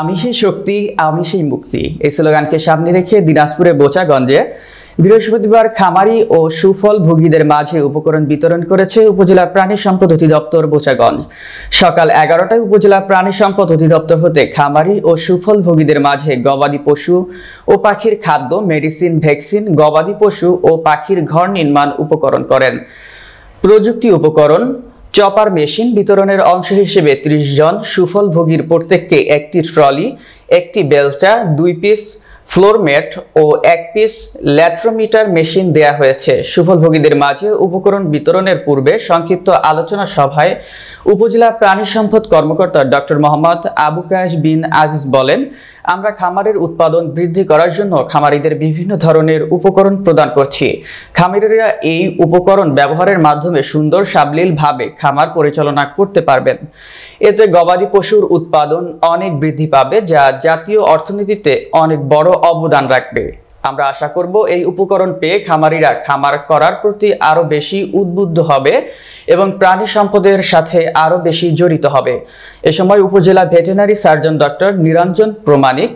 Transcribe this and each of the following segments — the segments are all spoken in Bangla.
আমি সেই শক্তি, আমি সেই মুক্তি এই স্লোগানকে সামনে রেখে দিনাজপুরে বোচাগঞ্জে বৃহস্পতিবার খামারি ও সুফল ভোগীদের মাঝে উপকরণ বিতরণ করেছে উপজেলা প্রাণী সম্পদ অধিদপ্তর বোচাগঞ্জ। সকাল 11টায় উপজেলা প্রাণী সম্পদ অধিদপ্তর হতে খামারি ও সুফল ভোগীদের মাঝে গবাদি পশু ও পাখির খাদ্য, মেডিসিন, ভ্যাকসিন, গবাদি পশু ও পাখির ঘর নির্মাণ উপকরণ করেন। প্রযুক্তি উপকরণ, চপার মেশিন বিতরণের অংশ হিসেবে 30 জন সুফল ভোগীর প্রত্যেককে একটি ট্রলি, একটি বেলচা, 2 পিস ফ্লোর ম্যাট ও 1 পিস ল্যাট্রোমিটার মেশিন দেয়া হয়েছে। সুফল ভোগীদের মাঝে উপকরণ বিতরণের পূর্বে সংক্ষিপ্ত আলোচনা সভায় উপজেলা প্রাণী সম্পদ কর্মকর্তা ডক্টর মোহাম্মদ আবু কায়েস বিন আজিজ বলেন, আমরা খামারের উৎপাদন বৃদ্ধি করার জন্য খামারিদের বিভিন্ন ধরনের উপকরণ প্রদান করছি। খামারিরা এই উপকরণ ব্যবহারের মাধ্যমে সুন্দর সাবলীলভাবে খামার পরিচালনা করতে পারবেন। এতে গবাদি পশুর উৎপাদন অনেক বৃদ্ধি পাবে, যা জাতীয় অর্থনীতিতে অনেক বড় অবদান রাখবে। আমরা আশা করব এই উপকরণ পেয়ে খামারিরা খামার করার প্রতি আরো বেশি উদ্বুদ্ধ হবে এবং প্রাণী সম্পদের সাথে আরো বেশি জড়িত হবে। এ সময় উপজেলা ভেটেরিনারি সার্জন ডক্টর নিরঞ্জন প্রমাণিক,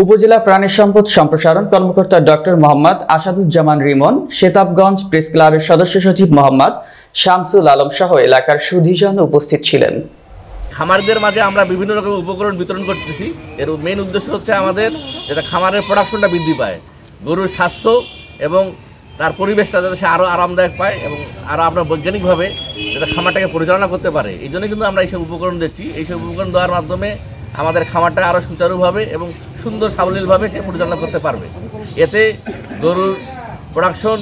উপজেলা প্রাণী সম্পদ সম্প্রসারণ কর্মকর্তা ডক্টর মোহাম্মদ আসাদুজ্জামান রিমন, শেতাবগঞ্জ প্রেস ক্লাবের সদস্য সচিব মোহাম্মদ শামসুল আলম সহ এলাকার সুধীজন উপস্থিত ছিলেন। খামারদের মাঝে আমরা বিভিন্ন রকম উপকরণ বিতরণ করতেছি। এর মেইন উদ্দেশ্য হচ্ছে আমাদের যেটা খামারের প্রোডাকশনটা বৃদ্ধি পায়, গরুর স্বাস্থ্য এবং তার পরিবেশটা যাতে সে আরও আরামদায়ক পায় এবং আরও আমরা বৈজ্ঞানিকভাবে যাতে খামারটাকে পরিচালনা করতে পারে, এই জন্য কিন্তু আমরা এইসব উপকরণ দিচ্ছি। এইসব উপকরণ দেওয়ার মাধ্যমে আমাদের খামারটা আরও সুচারুভাবে এবং সুন্দর সাবলীলভাবে সে পরিচালনা করতে পারবে। এতে গরুর প্রোডাকশন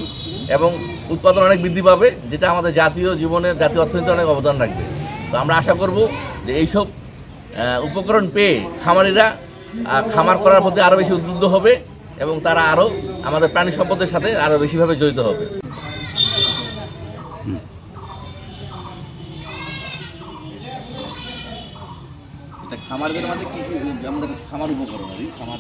এবং উৎপাদন অনেক বৃদ্ধি পাবে, যেটা আমাদের জাতীয় জীবনের, জাতীয় অর্থনীতিতে অনেক অবদান রাখবে। তো আমরা আশা করব যে এইসব উপকরণ পেয়ে খামারিরা খামার করার প্রতি আরও বেশি উদ্বুদ্ধ হবে এবং তারা আরও আমাদের প্রাণী সম্পদের সাথে আরও বেশিভাবে জড়িত হবে। খামারদের মাঝে কৃষি আমাদের খামার উপকরণ, খামার